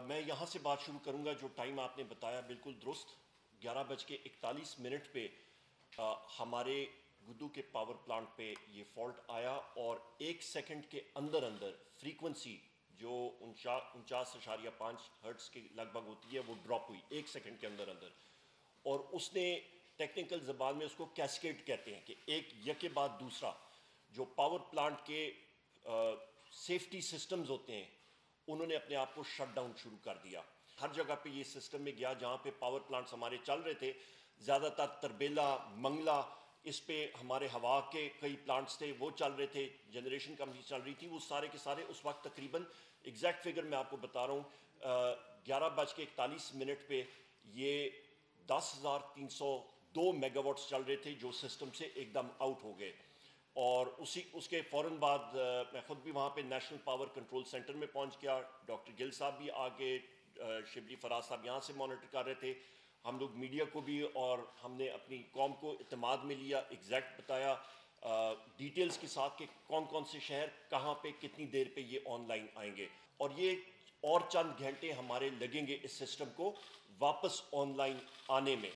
میں یہاں سے بات شروع کروں گا. جو ٹائم آپ نے بتایا بالکل درست. 11:41 پہ ہمارے گدو کے پاور پلانٹ پہ یہ فالٹ آیا اور 1 سیکنڈ کے اندر فریکوینسی جو 49.5 ہرٹز کے لگ بھگ ہوتی ہے وہ ڈراپ ہوئی 1 سیکنڈ کے اندر. اور اس نے ٹیکنیکل زبان میں اس کو کیسکیڈ کہتے ہیں کہ ایک یکے بعد دوسرا جو پاور پلانٹ کے سیفٹی سسٹمز ہوتے ہیں انہوں نے اپنے آپ کو شٹ ڈاؤن شروع کر دیا. ہر جگہ پہ یہ سسٹم میں گیا جہاں پہ پاور پلانٹس ہمارے چل رہے تھے. زیادہ تر تربیلا، منگلا، اس پہ ہمارے ہوا کے کئی پلانٹس تھے وہ چل رہے تھے. جنریشن کمپنی چل رہی تھی. وہ سارے کے سارے اس وقت تقریباً ایگزیکٹ فگر میں آپ کو بتا رہا ہوں 11:41 پہ یہ 10,302 میگا واٹس چل رہے تھے جو سسٹم سے ایک دم آؤٹ ہو گئے. اور اس کے فوراً بعد میں خود بھی وہاں پہ نیشنل پاور کنٹرول سینٹر میں پہنچ گیا. ڈاکٹر گل صاحب بھی آگے، شبلی فراز صاحب یہاں سے مانیٹر کر رہے تھے. ہم لوگ میڈیا کو بھی اور ہم نے اپنی قوم کو اعتماد میں لیا، ایگزیکٹ بتایا ڈیٹیلز کے ساتھ کہ کون کون سے شہر کہاں پہ کتنی دیر پہ یہ آن لائن آئیں گے. اور یہ اور چند گھنٹے ہمارے لگیں گے اس سسٹم کو واپس آن لائن آنے میں.